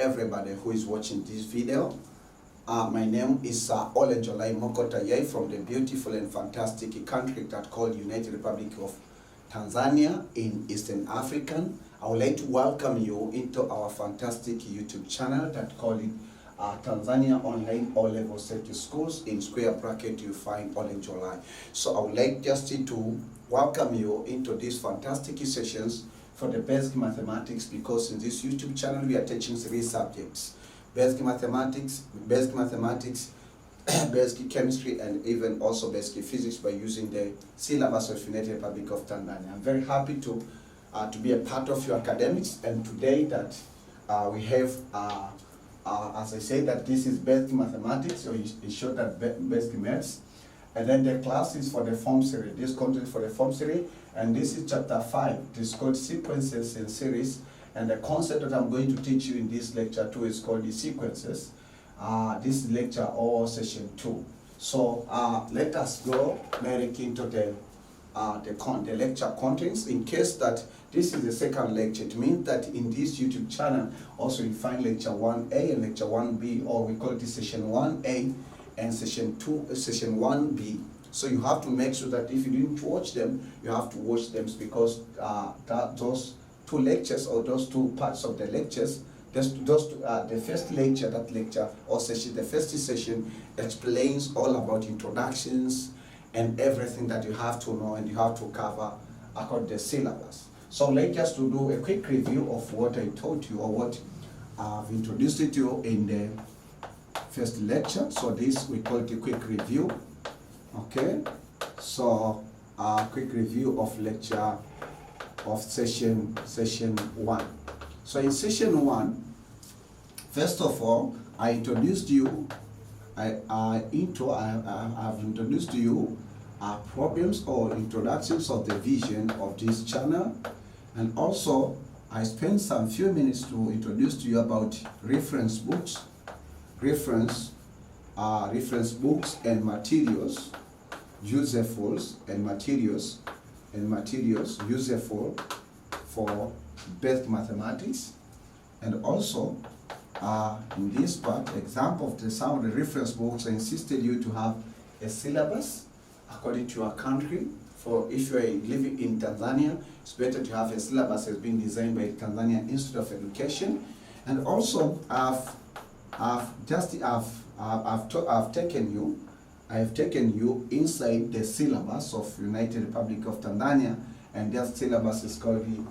everybody who is watching this video. My name is Olenjolai TAYAI from the beautiful and fantastic country that called United Republic of Tanzania in Eastern Africa. I would like to welcome you into our fantastic YouTube channel that called it Tanzania Online O-Level Safety Schools. In square bracket you find Olenjolai. So I would like just to welcome you into these fantastic sessions for the basic mathematics, because in this YouTube channel we are teaching 3 subjects: basic mathematics, basic chemistry, and even also basic physics by using the syllabus of United Republic of Tanzania. I'm very happy to be a part of your academics, and today that we have as I say that this is basic mathematics, so it showed that basic maths, and then the class is for the form series. This content for the form series, and this is chapter 5. It is called sequences and series, and the concept that I'm going to teach you in this lecture 2 is called the sequences. This is lecture or session 2. So let us go directly into the lecture contents. In case that this is the second lecture, it means that in this YouTube channel also you find lecture 1A and lecture 1B, or we call it session 1A and session 1B. So you have to make sure that if you didn't watch them, you have to watch them, because those 2 lectures, or those 2 parts of the lectures, the first lecture, that lecture or session, the first session explains all about introductions and everything that you have to know and you have to cover according to the syllabus. So let's just to do a quick review of what I taught you, or what I've introduced to you in the first lecture. So this we call it a quick review. Okay, so quick review of lecture of session 1. So in session 1, first of all, I introduced you. I've introduced to you problems or introductions of the vision of this channel, and also I spent some few minutes to introduce to you about reference books, reference books and materials, useful and materials useful for basic mathematics. And also in this part, example of some of the reference books, I insisted you to have a syllabus according to your country. For if you are living in Tanzania, it's better to have a syllabus that's been designed by the Tanzania Institute of Education. And also I've taken you inside the syllabus of United Republic of Tanzania, and that syllabus is called the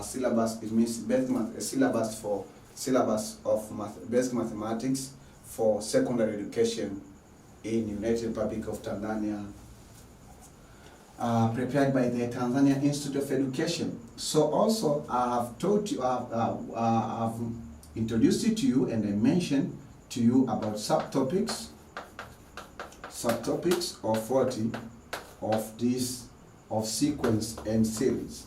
syllabus. It means syllabus of basic mathematics for secondary education in United Republic of Tanzania, prepared by the Tanzania Institute of Education. So also I've taught you, I've introduced it to you, and I mentioned to you about subtopics of 40 of sequence and series.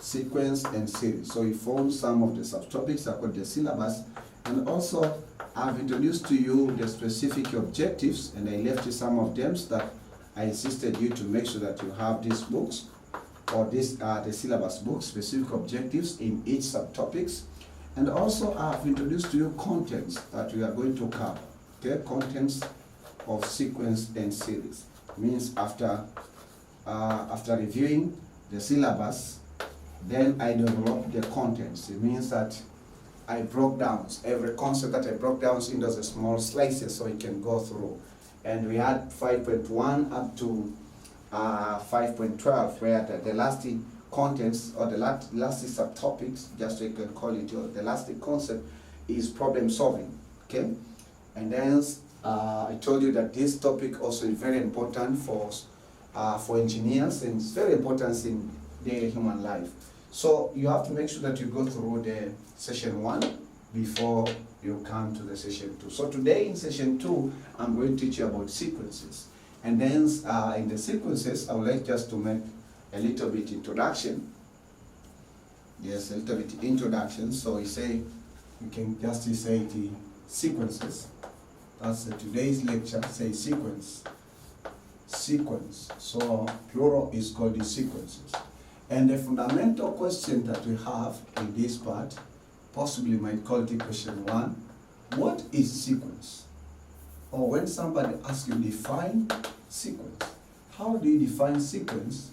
So we form some of the subtopics according to the syllabus, and also I've introduced to you the specific objectives, and I left you some of them that I insisted you to make sure that you have these books, or the syllabus books, specific objectives in each subtopics. And also I've introduced to you contents that we are going to cover. Okay, contents of sequence and series means after reviewing the syllabus, then I developed the contents. It means that I broke down every concept that I broke down into the small slices so you can go through. And we had 5.1 up to 5.12, where the last contents, or the last subtopics, just so you can call it, the last concept is problem solving. Okay, and then I told you that this topic also is very important for engineers, and it's very important in daily human life. So you have to make sure that you go through the session 1 before you come to the session 2. So today in session 2, I'm going to teach you about sequences. And then in the sequences, I would like just to make a little bit introduction. Yes, a little bit introduction. So we can just say the sequences. That's today's lecture, say sequence. So plural is called the sequences. And the fundamental question that we have in this part possibly might call it question 1. What is sequence? Or when somebody asks you define sequence, how do you define sequence?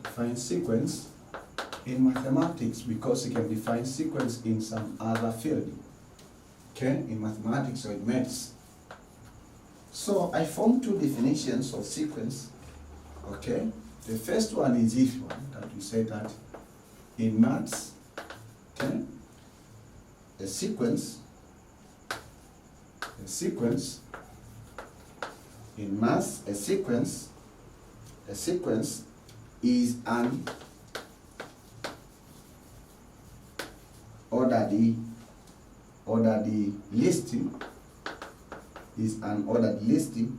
Define sequence in mathematics, because you can define sequence in some other field. Okay, in mathematics or in maths. So I formed 2 definitions of sequence. Okay, the first one is this one, that we say that in maths, okay, a sequence in maths, a sequence is an ordered listing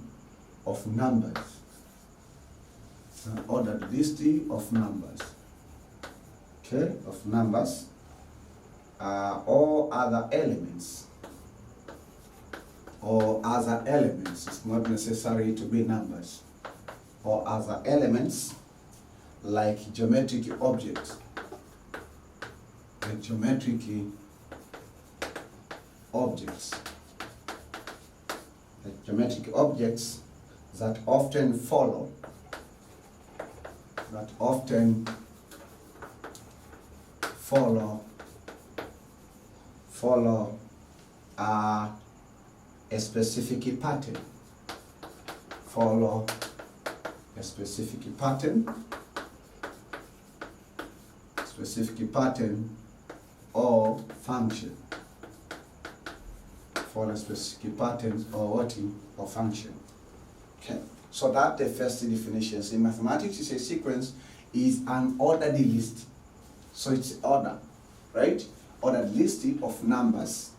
of numbers. An ordered listing of numbers. Okay, of numbers or other elements. Or other elements. It's not necessary to be numbers. Or other elements like geometric objects. Like geometric objects. Like geometric objects that often follow a specific pattern. Follow a specific pattern. Specific pattern or function. Follow specific patterns or what? Or function. Okay. So that's the first definition. In mathematics, you say sequence is an ordered list. So it's order, right? Ordered list of numbers.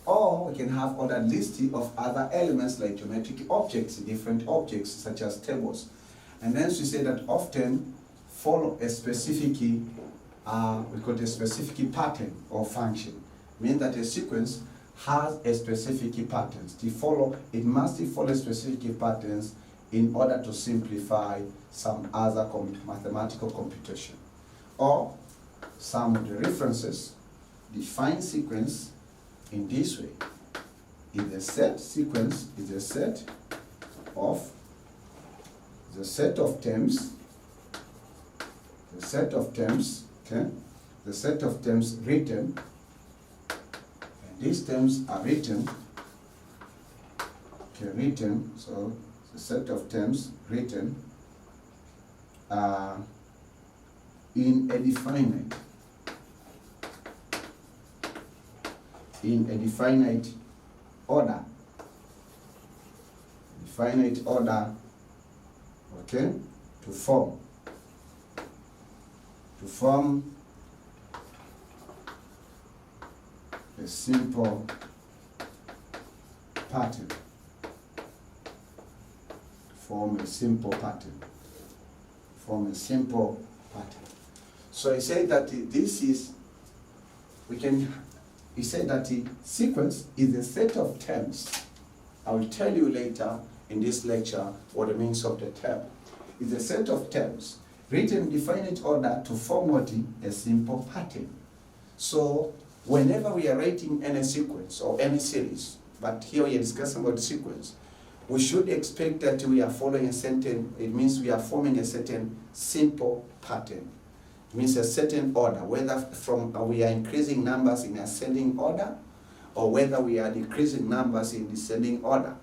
Or we can have ordered list of other elements like geometric objects, different objects such as tables. And then we say that often follow a specific, we call it a specific pattern or function. Means that a sequence has a specific patterns. It must follow specific patterns in order to simplify some other mathematical computation. Or some of the references define sequence in this way. Sequence is a set of terms, okay? The set of terms written, and these terms are written, so the set of terms written in a definite order. Okay, to form a simple pattern. Form a simple pattern. So I say that he said that the sequence is a set of terms. I will tell you later in this lecture what it means of the term. It's a set of terms written in definite order to form what? A simple pattern. So whenever we are writing any sequence or any series, but here we are discussing about sequence, we should expect that we are following it means we are forming a certain simple pattern. It means a certain order, whether we are increasing numbers in ascending order, or whether we are decreasing numbers in descending order,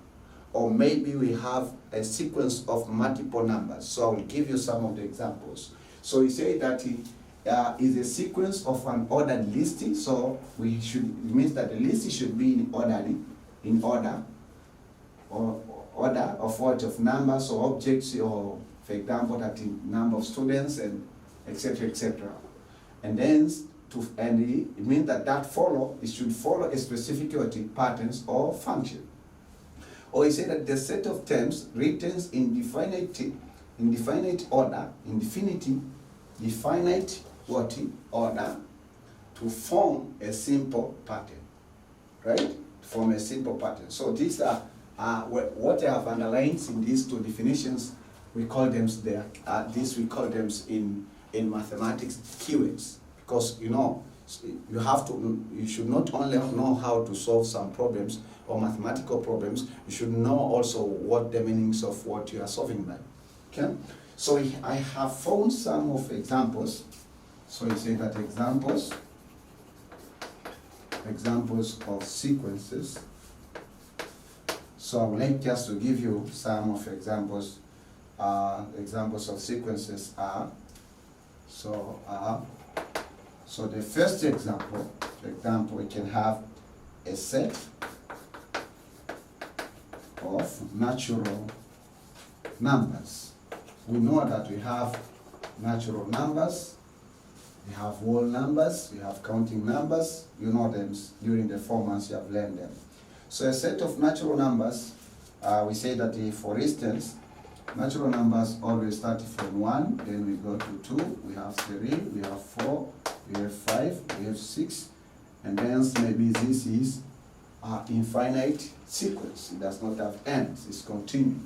or maybe we have a sequence of multiple numbers. So I will give you some of the examples. So we say that it is a sequence of an ordered list. So it means that the list should be in order, or order of what? Of numbers or objects, or for example, that the number of students and etc. etc. And then it means that it should follow a specific patterns or function. Or he said that the set of terms written in definite order, order to form a simple pattern, right? Form a simple pattern. So these are what I have underlined in these 2 definitions. We call them in mathematics keywords, because You should not only know how to solve some problems or mathematical problems, you should know also what the meanings of what you are solving by. Okay? So I have found some of examples. So you say that examples of sequences. So I would like just to give you some of examples. Examples of sequences are, so the first example, we can have a set of natural numbers. We know that we have natural numbers, we have whole numbers, we have counting numbers. You know them during the 4 months you have learned them. So a set of natural numbers, we say that for instance, natural numbers always start from 1, then we go to 2, we have 3, we have 4, we have 5, we have 6, and then maybe this is an infinite sequence. It does not have ends, it's continuing.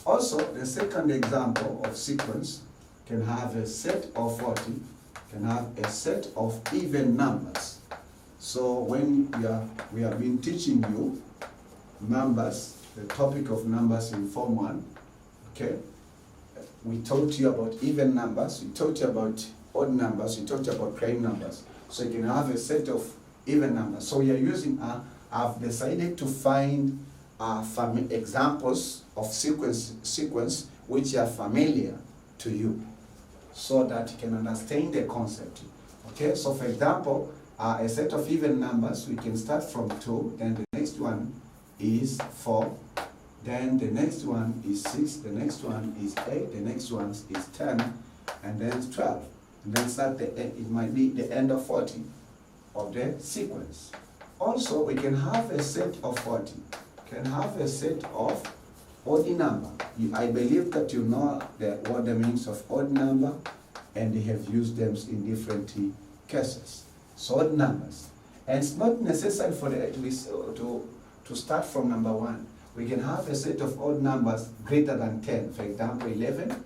Also, the second example of sequence can have a set of 40, can have a set of even numbers. So when we have been teaching you numbers, the topic of numbers in Form 1, okay? We taught you about even numbers, we taught you about odd numbers, we taught you about prime numbers. So you can have a set of even numbers. So we are using, I've decided to find examples of sequence which are familiar to you, so that you can understand the concept. Okay, so for example, a set of even numbers, we can start from 2, then the next one is 4, then the next one is 6, the next one is 8, the next one is 10, and then 12. And then start it might be the end of 40 of the sequence. Also, we can have a set of 40, can have a set of odd number. I believe that you know what the meanings of odd number, and they have used them in different cases. So odd numbers. And it's not necessary for to start from number 1. We can have a set of odd numbers greater than 10. For example, 11.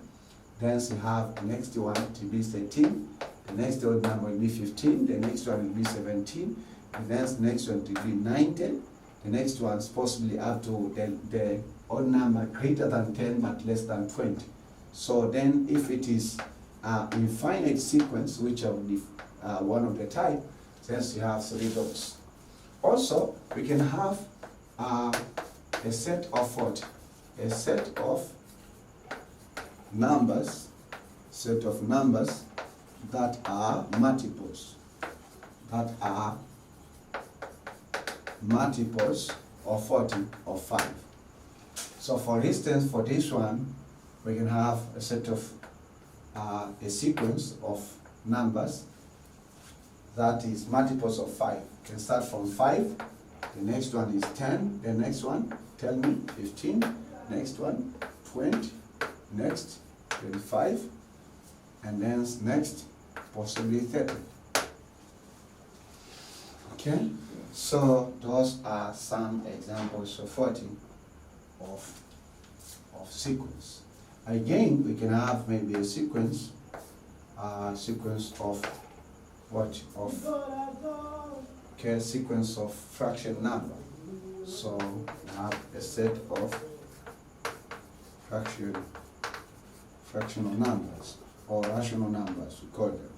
Then you have the next one to be 13. The next odd number will be 15. The next one will be 17. And then the next one to be 19. The next one is possibly up to the odd number greater than 10 but less than 20. So then if it is infinite sequence, which are one of the type, since you have 3 dots. Also, we can have a set of what? A set of numbers that are multiples. That are multiples of 40 or 5. So for instance, for this one, we can have a set of a sequence of numbers that is multiples of 5. You can start from 5, the next one is 10, the next one, tell me, 15, next one, 20, next, 25, and then next, possibly 30. Okay, so those are some examples of 40 of sequence. Again, we can have maybe a sequence of what? Okay, sequence of fraction number. So we have a set of fractional numbers, or rational numbers, we call them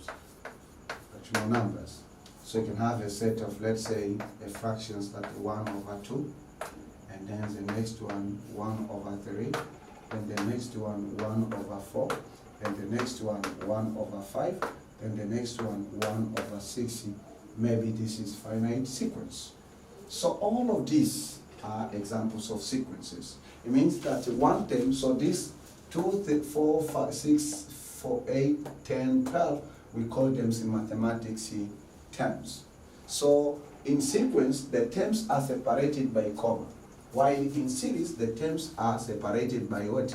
fractional numbers. So you can have a set of, let's say, a fractions that 1 over 2, and then the next one 1 over 3, then the next one 1 over 4, then the next one 1 over 5, then the next one 1 over 60. Maybe this is finite sequence. So all of these are examples of sequences. It means that one term, so this 2, 3, 4, 5, 6, 4, 8, 10, 12, we call them in mathematics terms. So in sequence, the terms are separated by comma, while in series, the terms are separated by what?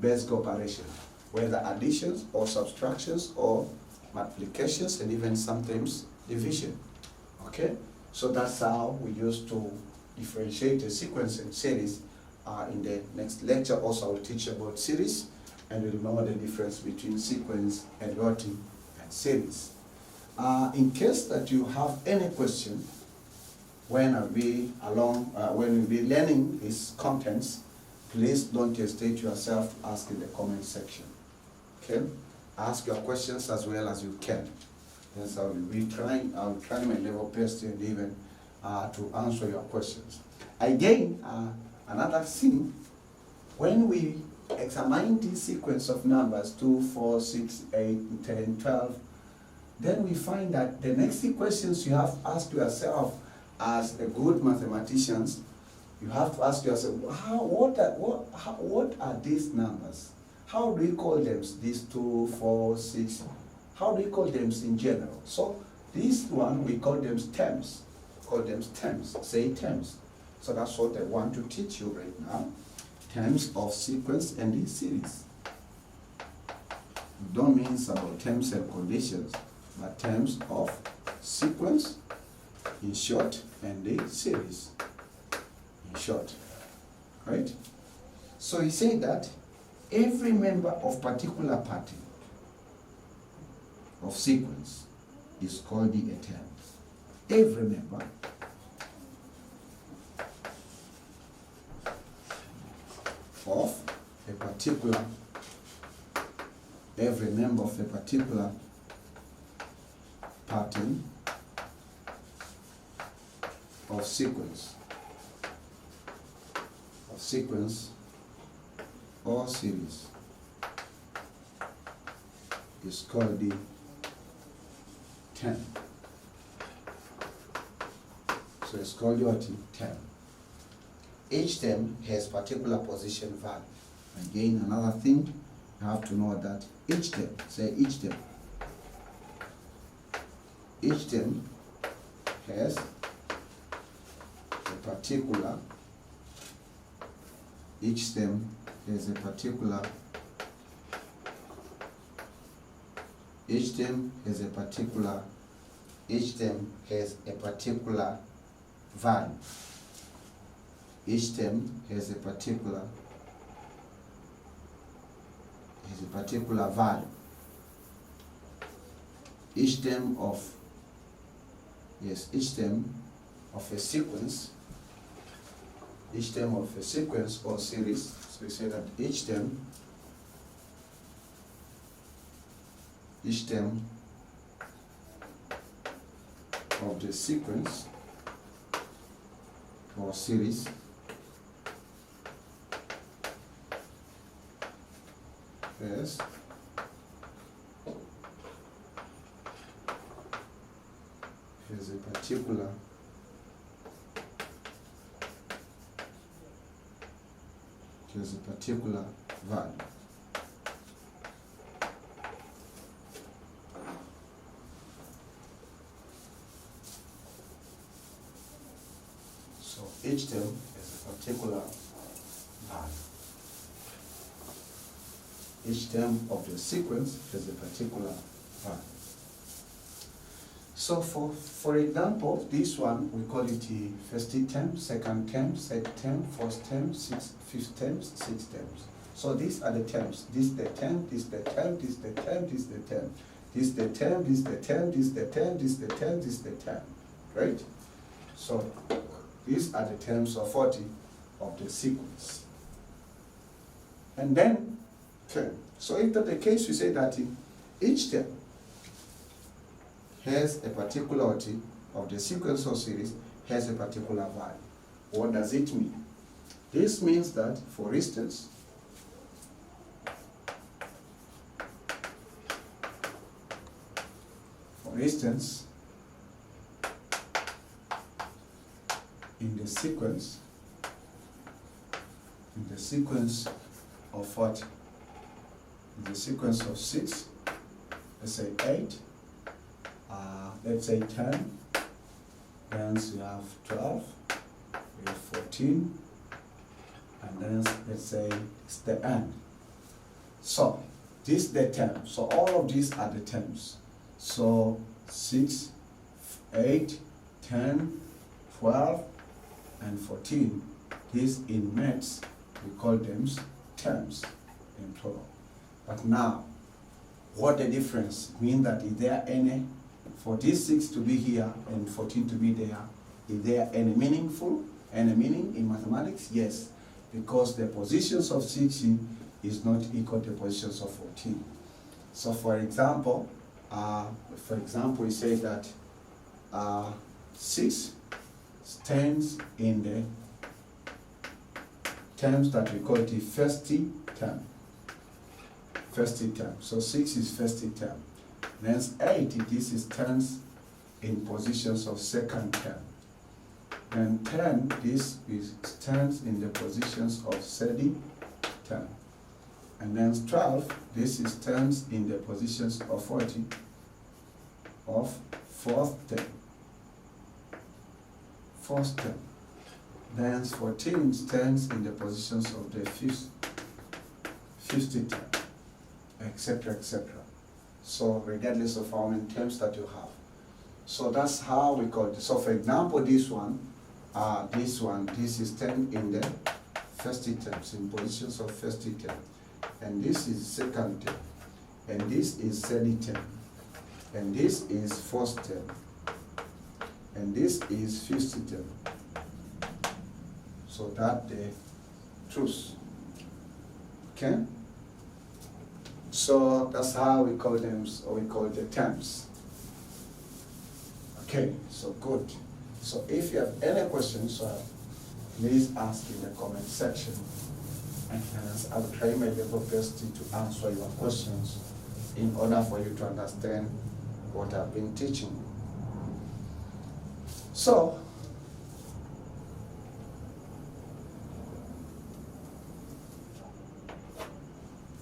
Basic operation, whether additions or subtractions or multiplications, and even sometimes division. Okay, so that's how we used to differentiate a sequence and series. In the next lecture also I will teach about series, and we'll know the difference between sequence and what? And series. In case that you have any question when we'll be learning these contents, please don't hesitate yourself to ask in the comment section. Okay? Ask your questions as well as you can. Yes, I'll try my level best and even to answer your questions. Again, another thing, when we examine this sequence of numbers 2, 4, 6, 8, 10, 12, then we find that the next questions you have to ask yourself as a good mathematicians, you have to ask yourself, what are these numbers? How do we call them? These 2, 4, 6, how do we call them in general? So this one, we call them terms. Call them terms, say terms. So that's what I want to teach you right now. Terms of sequence and the series. We don't mean about terms and conditions, but terms of sequence, in short, and the series, in short, right? So he said that every member of particular party of sequence is called a term. Every member of a particular, every member of a particular pattern of sequence or series is called the term. So it's called what? Term. Each term has particular position value. Again, another thing, you have to know that each term, say each term has a particular, each term has a particular value. Each term has a particular value. Each term of a sequence, or series. So we say that each term of the sequence or series has a particular value. So each term has a particular value. Each term of the sequence has a particular value. So for example, this one, we call it the first term, second term, third term, fourth term, fifth term, sixth terms. So these are the terms. This is the term, this is the term, this is the term, this is the term. This is the term, this is the term, this is the term, this is the term, this is the term. Right? So these are the terms of the sequence. And then, okay. So if that's the case, we say that each term has a particularity of the sequence or series, has a particular value. What does it mean? This means that, for instance, in the sequence of what? In the sequence of 6, let's say 8, let's say 10, then you have 12, you have 14, and then let's say it's the end. So this is the term. So all of these are the terms. So 6, 8, 10, 12, and 14. These in maths, we call them terms in plural. But now, what the difference? Mean that is there any for this 6 to be here and 14 to be there, is there any meaning in mathematics? Yes, because the positions of 16 is not equal to the positions of 14. So for example, we say that 6 stands in the terms that we call the first term. So 6 is first term. Then 8, this is turns in positions of second term. And 10, this is turns in the positions of third term. And then 12, this is turns in the positions of 40 of fourth term. Then 14 stands in the positions of the fifth term, etc., etc. So regardless of how many terms that you have. So that's how we call it. So for example, this is 10 in the first terms, in positions of first term. And this is second term. And this is third term. And this is fourth term. And this is fifth term. So that the truth. Okay? So that's how we call them, or we call the terms. Okay, so good. So if you have any questions, please ask in the comment section. And I'll try my level best to answer your questions in order for you to understand what I've been teaching. So,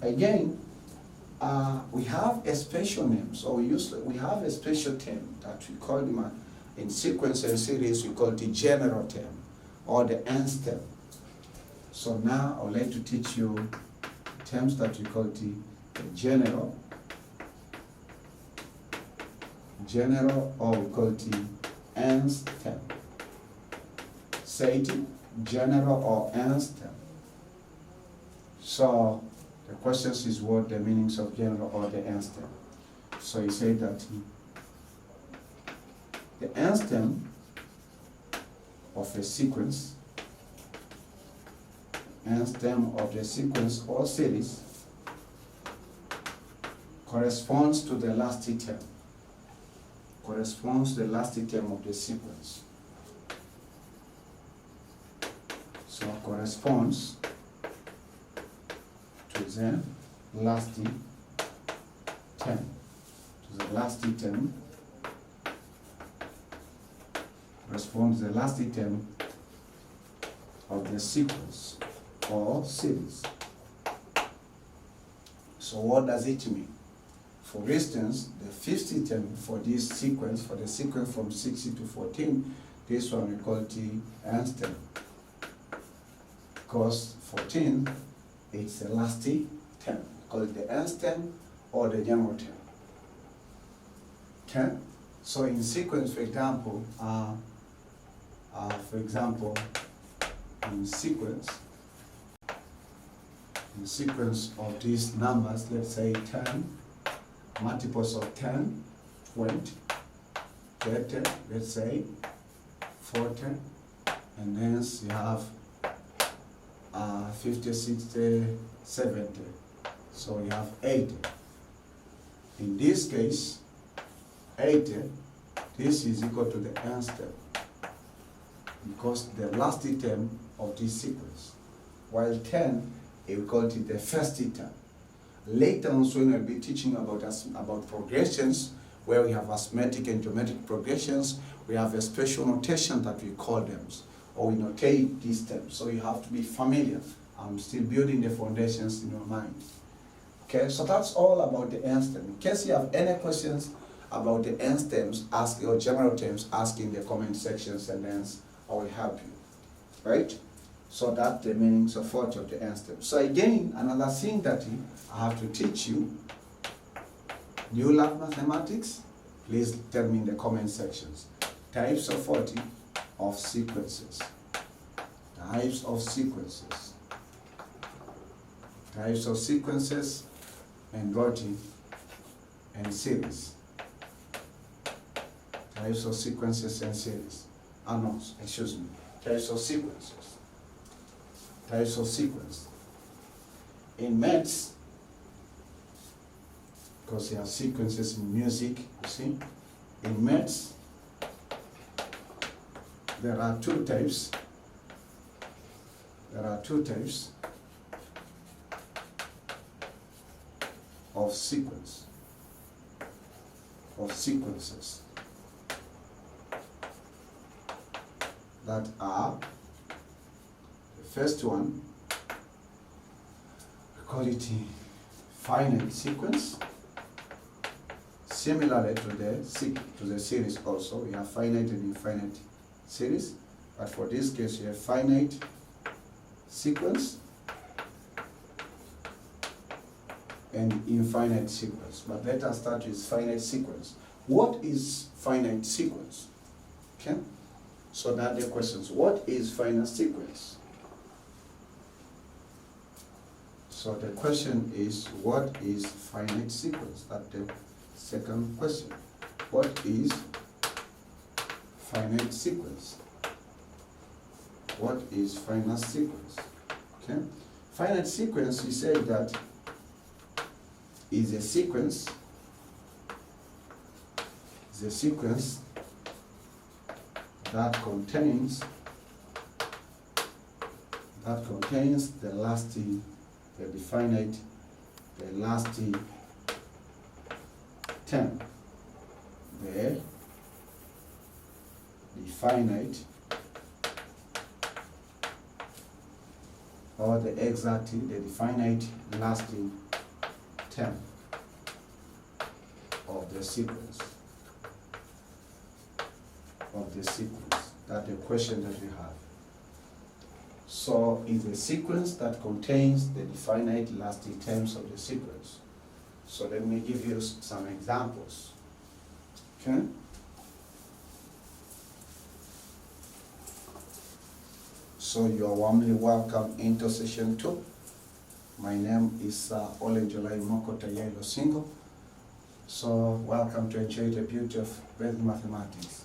again, we have a special name. So we have a special term that we call them in sequence and series. We call the general term or the nth term. So now I would like to teach you terms that we call the general, or we call the nth term. Say it, general or nth term. So the question is what the meanings of general or the nth term. So you say that the nth term of a sequence, nth term of the sequence or series corresponds to the last term. Corresponds to the last term of the sequence. So corresponds to the last term. To the last term corresponds to the last term of the sequence or series. So what does it mean? For instance, the 50th term for this sequence, for the sequence from 60 to 14, this one we call the nth term. Because 14, it's the last term. We call it the nth term or the general term. Okay? So in sequence, for example, in sequence of these numbers, let's say 10, multiples of 10, 20, 30, let's say 40, and then you have 50, 60, 70. So you have 80. In this case, 80, this is equal to the nth term, because the last term of this sequence, while 10, we call it the first term. Later on, soon we'll be teaching about progressions, where we have arithmetic and geometric progressions. We have a special notation that we call them, or we notate these terms. So you have to be familiar. I'm still building the foundations in your mind. Okay, so that's all about the nth term. In case you have any questions about the nth terms, ask your general terms, ask in the comment sections, and then I will help you. Right? So that's the meanings of 40 of the nth term. So again, another thing that I have to teach you. Do you love mathematics? Please tell me in the comment sections. Types of 40 of sequences. Types of sequences. Types of sequences and 40 and series. Types of sequences and series. No, excuse me. Types of sequences. Types of sequence. In maths, because there are sequences in music, you see. In maths, there are two types. There are two types of sequence, of sequences that are, the first one, we call it a finite sequence. Similarly to the series also, we have finite and infinite series, but for this case we have finite sequence and infinite sequence. But let us start with finite sequence. What is finite sequence? Okay? So that the questions, what is finite sequence? So the question is, what is finite sequence? That's the second question. What is finite sequence? What is finite sequence? Okay? Finite sequence, we say that is a sequence that contains the lasting, the definite, the lasting term, the definite or the exactly, the definite lasting term of the sequence. That's the question that we have. So it's a sequence that contains the definite lasting terms of the sequence. So let me give you some examples. Okay? So you are warmly welcome into session 2. My name is Olenjolai TAYAI. So welcome to enjoy the beauty of basic mathematics.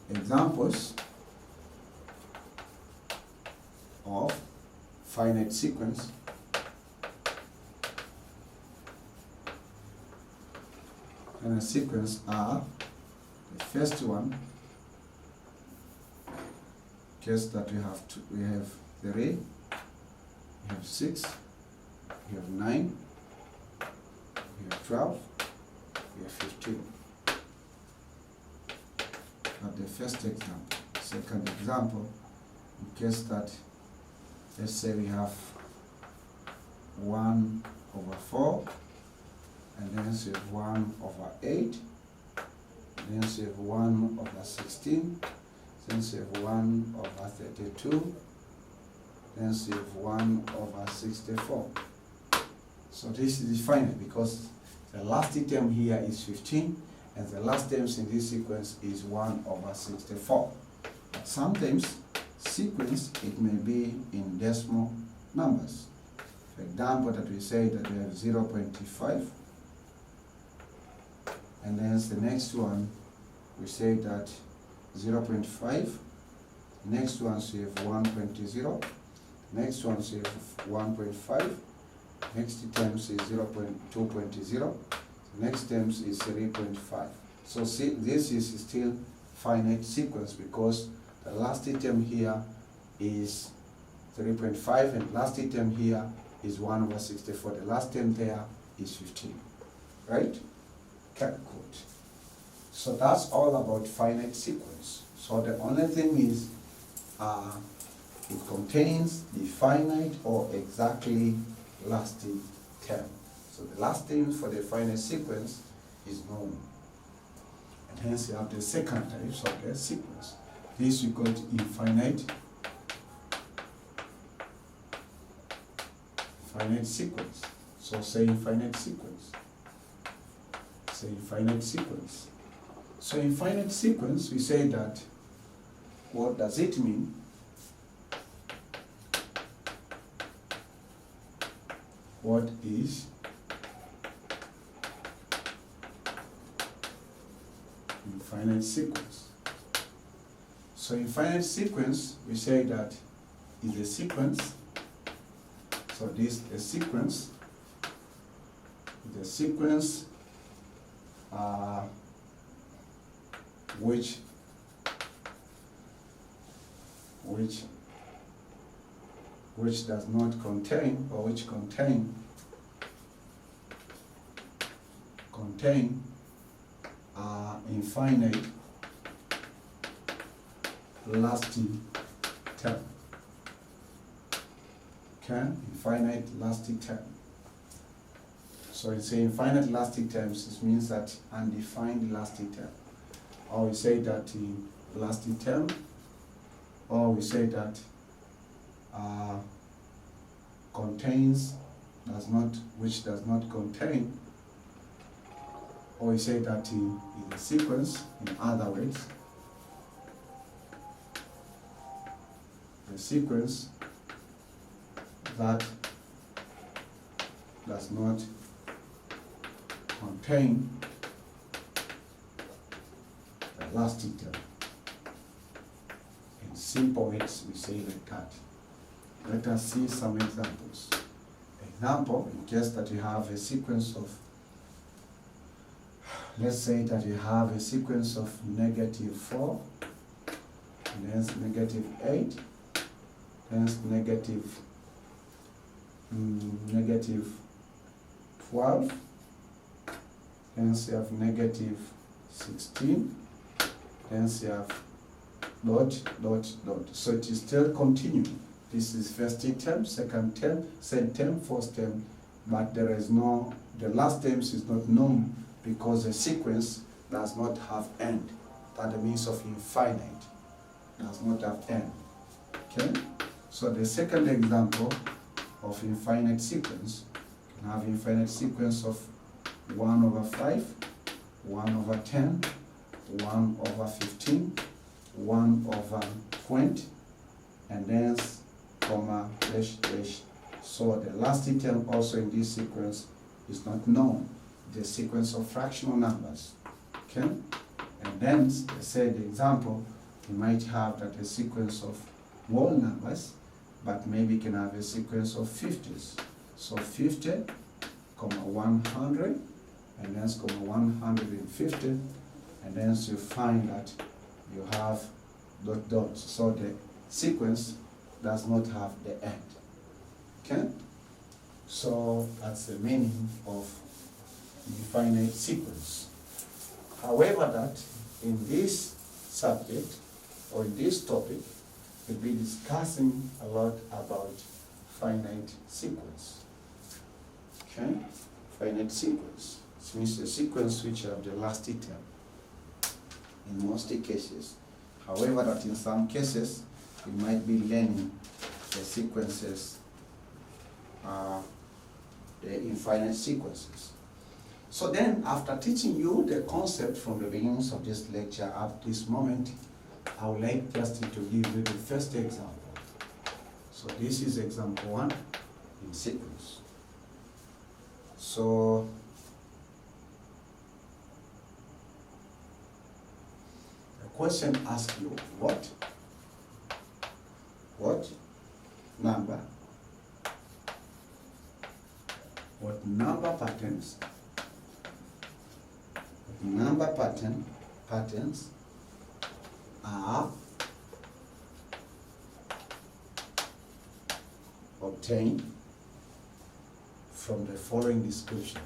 Examples of finite sequence. And a sequence are, the first one, case that we have 3, we have 6, we have 9, we have 12, we have 15. That's the first example. Second example, in case that, let's say we have 1 over 4, and then we have 1 over 8, then we have 1 over 16, then we have 1 over 32, then we have 1 over 64. So this is finite because the last term here is 15, and the last terms in this sequence is 1 over 64. But sometimes sequence, it may be in decimal numbers. For example, that we say that we have 0.5, and then the next one, we say that 0.5, next one we have 1.0, next one we have 1.5, next terms is 2.0, next terms is 3.5. So see, this is still finite sequence because the last term here is 3.5 and last term here is 1 over 64. The last term there is 15. Right? Okay, good. So that's all about finite sequence. So the only thing is it contains the finite or exactly lasting term. So the last term for the finite sequence is known. And hence you have the second type of the sequence. This we call it infinite sequence. So say infinite sequence. Say infinite sequence. So infinite sequence, we say that, what does it mean? What is Infinite sequence. So infinite sequence, we say that is a sequence. So this is a sequence. The sequence which does not contain, or which contain infinite lasting term. Okay, infinite lasting term. So it's a infinite lasting terms. This means that undefined lasting term. Or we say that in lasting term, or we say that contains, which does not contain, or we say that in a sequence, in other words, a sequence that does not contain a lasting term. In simple words, we say like that. Let us see some examples. Example, in case that you have a sequence of, let's say that you have a sequence of -4, and then -8, then -12, hence you have -16, hence you have dot. So it is still continuing. This is first term, second term, third term, fourth term, but there is no, the last terms is not known because the sequence does not have end. That the means of infinite does not have end. Okay? So the second example of infinite sequence, you can have infinite sequence of 1/5, 1/10, 1/15, 1/20, and then comma, dash. So the last term also in this sequence is not known. The sequence of fractional numbers. Okay? And then, let's say the example, you might have that a sequence of whole numbers, but maybe you can have a sequence of 50s. So 50, 100, and then 150, and then you find that you have dot. So the sequence does not have the end. Okay? So that's the meaning of infinite sequence. However, that in this subject or in this topic, we'll be discussing a lot about finite sequence. Okay? Finite sequence. It means the sequence which have the last term in most cases. However, that in some cases, we might be learning the sequences, the infinite sequences. So then, after teaching you the concept from the beginning of this lecture up this moment, I would like just to give you the first example. So this is example 1 in sequence. So the question asks you, what number patterns are obtained from the following description.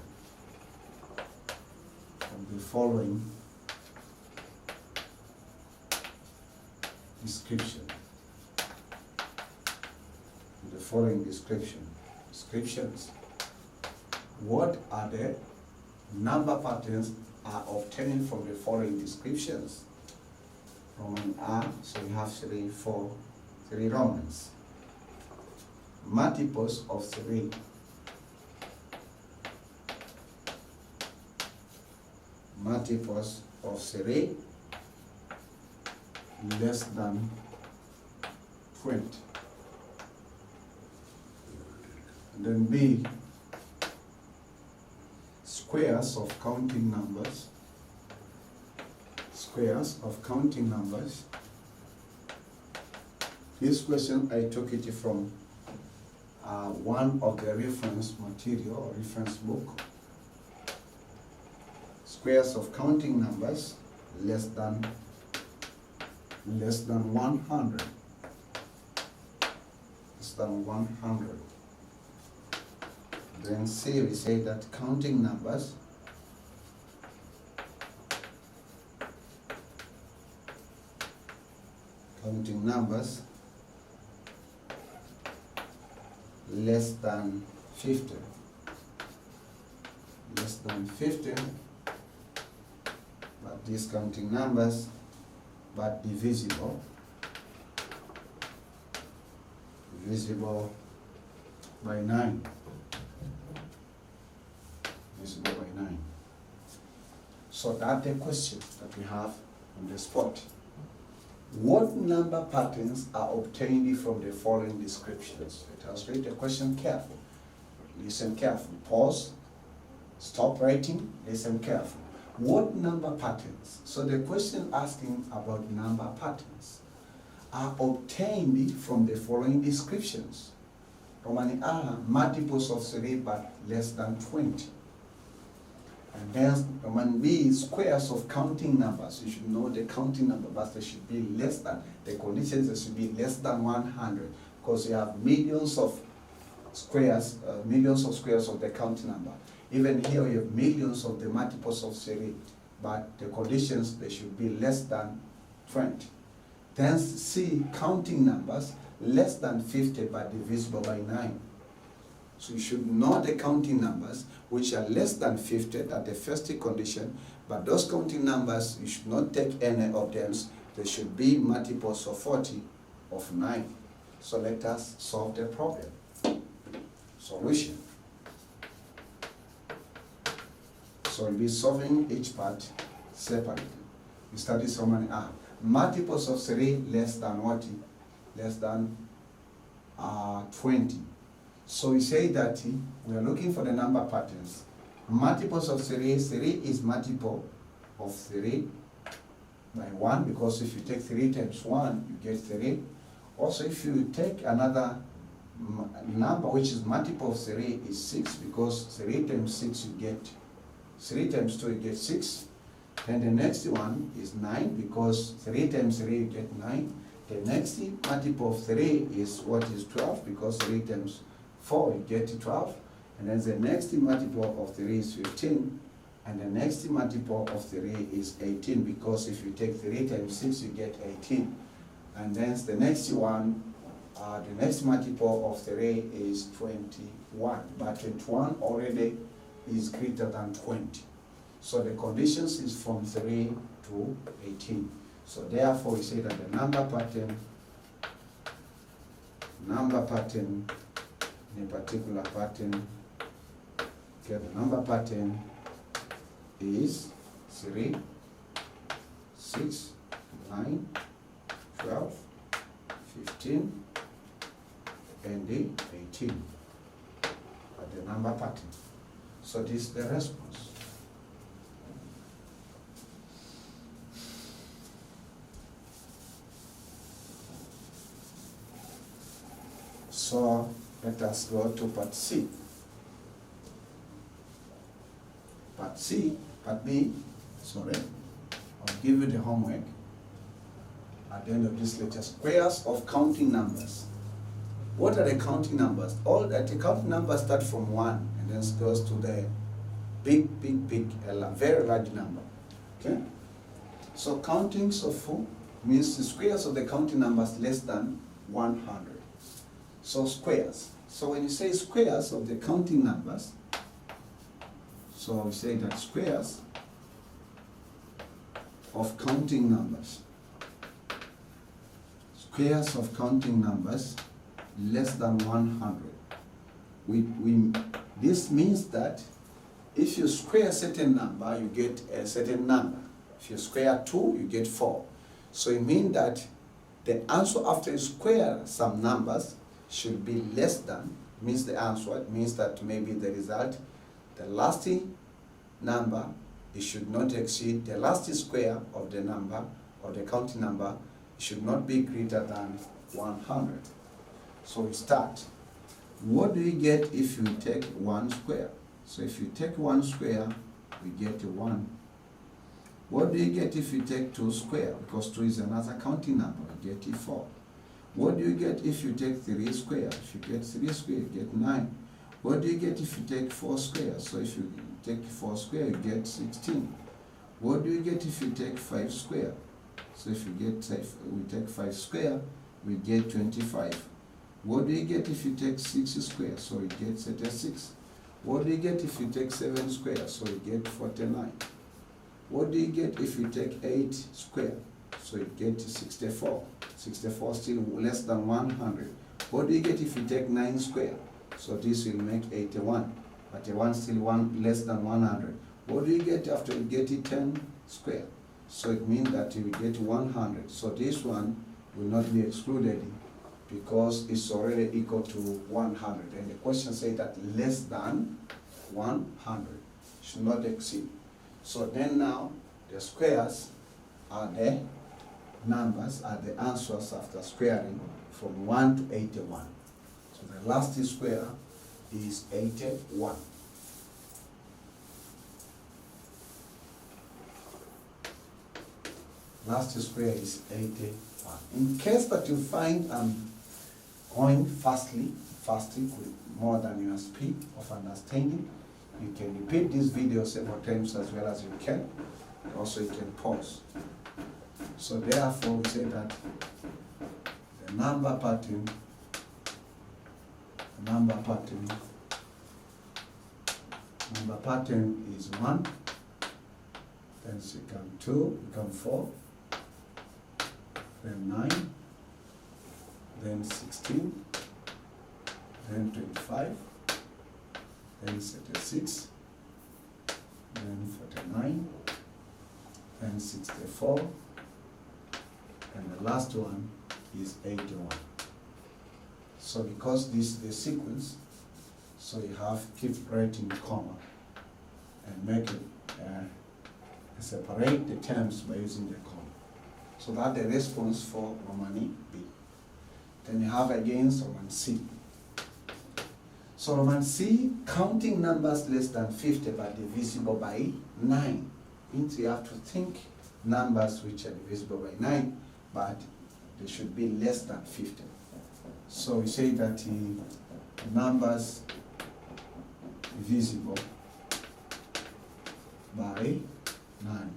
Descriptions. What are the number patterns are obtained from the following descriptions? Roman R, so we have 3 Romans. Multiples of 3. Multiples of 3 less than 20. And then B, squares of counting numbers squares of counting numbers. This question I took it from one of the reference material or reference book. Squares of counting numbers less than 100. Less than 100. Then C, we say that counting numbers less than 50. Less than 50, but these counting numbers but divisible by 9. Divisible by 9. So that's the question that we have on the spot. What number patterns are obtained from the following descriptions? Let us read the question carefully. Listen carefully. Pause. Stop writing. Listen carefully. What number patterns? So the question asking about number patterns are obtained from the following descriptions. Romani A, multiples of 3 but less than 20. And then Roman B, squares of counting numbers. You should know the counting number, but they should be less than, the conditions they should be less than 100, because you have millions of squares of the counting number. Even here you have millions of the multiples of 3, but the conditions they should be less than 20. Then C, counting numbers less than 50 but divisible by 9. So you should know the counting numbers which are less than 50, that's the first condition, but those counting numbers, you should not take any of them. They should be multiples of 40 of 9. So let us solve the problem. Solution. So we'll be solving each part separately. We study so many multiples of 3 less than what? Less than 20. So we say that we are looking for the number patterns. Multiples of 3 is multiple of 3 by 1, because if you take 3 times 1, you get 3. Also, if you take another number which is multiple of 3 is 6, because 3 times 6 you get 3 times 2 you get 6. And the next one is 9, because 3 times 3 you get 9. The next multiple of 3 is what is 12, because 3 times 4 you get 12. And then the next multiple of 3 is 15. And the next multiple of 3 is 18, because if you take 3 times 6 you get 18. And then the next one, the next multiple of 3 is 21. But 21 already is greater than 20. So the conditions is from 3 to 18. So therefore we say that the number pattern in a particular pattern, okay, the number pattern is 3, 6, 9, 12, 15, and 18. But the number pattern. So this is the response. So let us go to part C. Part B, sorry, I'll give you the homework. At the end of this lecture, squares of counting numbers. What are the counting numbers? All that the counting numbers start from 1 and then goes to the big, a very large number. Okay? So countings of 4 means the squares of the counting numbers less than 100. So squares. So when you say squares of the counting numbers, so we say that squares of counting numbers. Squares of counting numbers less than 100. This means that if you square a certain number, you get a certain number. If you square 2, you get 4. So it means that the answer after you square some numbers should be less than, means the answer, it means that maybe the result, the last number it should not exceed the last square of the number, or the counting number, it should not be greater than 100. So we start. What do you get if you take 1 square? So if you take 1 square, we get 1. What do you get if you take 2 square? Because 2 is another counting number, you get 4. What do you get if you take 3 square? If you get 3 square, you get 9. What do you get if you take 4 square? So if you take 4 square, you get 16. What do you get if you take 5 square? So if we take 5 square, we get 25. What do you get if you take 6 square? So you get 36. What do you get if you take 7 square? So you get 49. What do you get if you take 8 square? So you get 64. 64 still less than 100. What do you get if you take 9 square? So this will make 81. But 1 still less than 100. What do you get after you get 10 square? So it means that you will get 100. So this one will not be excluded because it's already equal to 100. And the question says that less than 100 should not exceed. So then now the squares are the numbers, are the answers after squaring from 1 to 81. So the last square is 81. Last square is 81. In case that you find going fastly with more than your speed of understanding, you can repeat this video several times as well as you can. Also you can pause. So therefore we say that the number pattern is 1, then become 2, become 4, then 9, then 16, then 25, then 36, then 49, then 64, and the last one is 81. So because this is the sequence, so you have to keep writing comma and make it separate the terms by using the comma. So that's the response for Roman B. Then you have again Roman C. So Roman C, counting numbers less than 50 but divisible by 9. Means you have to think numbers which are divisible by 9, but they should be less than 50. So we say that numbers divisible by 9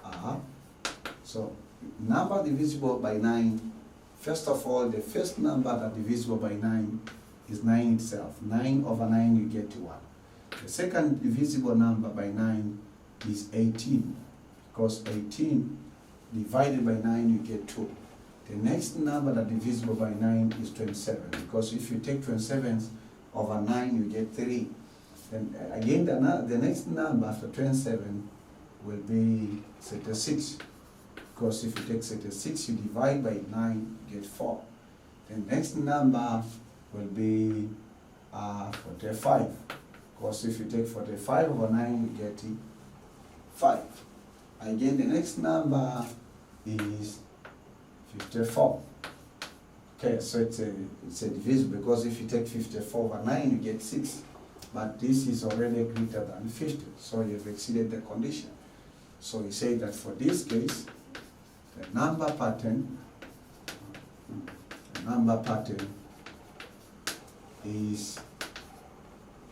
are, so number divisible by 9, first of all, the first number that divisible by 9 is 9 itself. 9 over 9 you get 1. The second divisible number by 9 is 18, because 18 divided by 9 you get 2. The next number that divisible by 9 is 27, because if you take 27 over 9 you get 3. Then again the next number after 27 will be 36, because if you take 36 you divide by 9 you get 4. The next number will be 45, because if you take 45 over 9 you get 5. Again the next number is 54. Okay, so it's a divisible, because if you take 54 over 9 you get 6, but this is already greater than 50, so you've exceeded the condition. So we say that for this case, the number pattern is,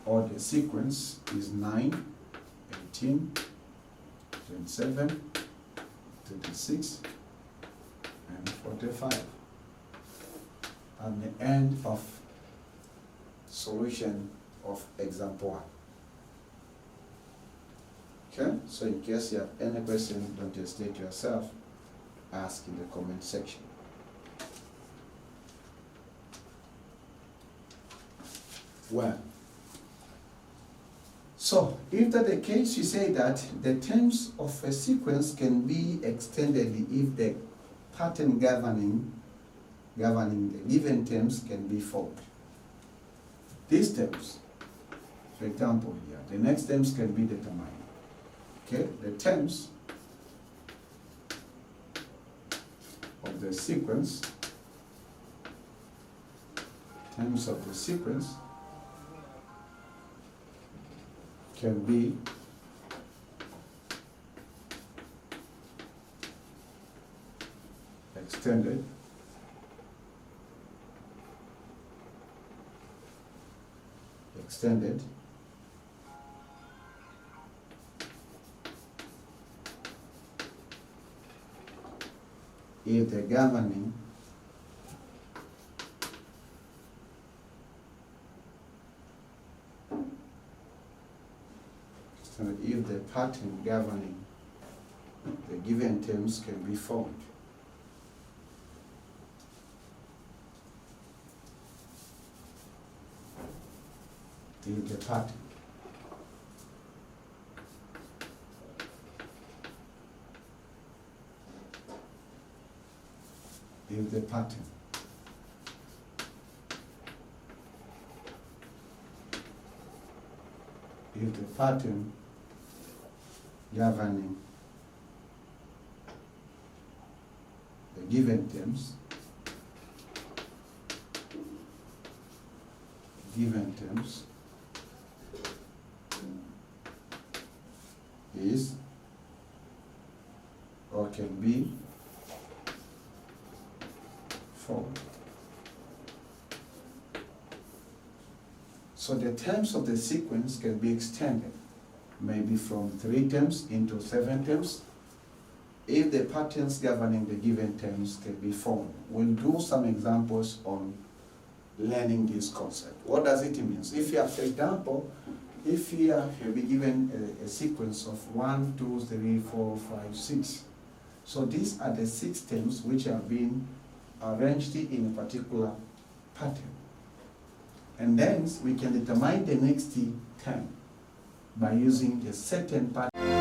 or the sequence is 9, 18, 27, 36, and 45. And the end of solution of example 1. Okay, so in case you have any question, don't hesitate yourself, ask in the comment section. Well, so if that's the case, you say that the terms of a sequence can be extended if the pattern governing the given terms can be found. These terms, for example here, the next terms can be determined. Okay, the terms of the sequence, can be extended if the governing if the pattern governing the given terms can be formed. If the pattern governing the given terms is or can be formed. So the terms of the sequence can be extended, maybe from 3 terms into 7 terms, if the patterns governing the given terms can be formed. We'll do some examples on learning this concept. What does it mean? If you have, for example, if you have been given a sequence of 1, 2, 3, 4, 5, 6. So these are the 6 terms which have been arranged in a particular pattern. And then we can determine the next term by using a certain pattern.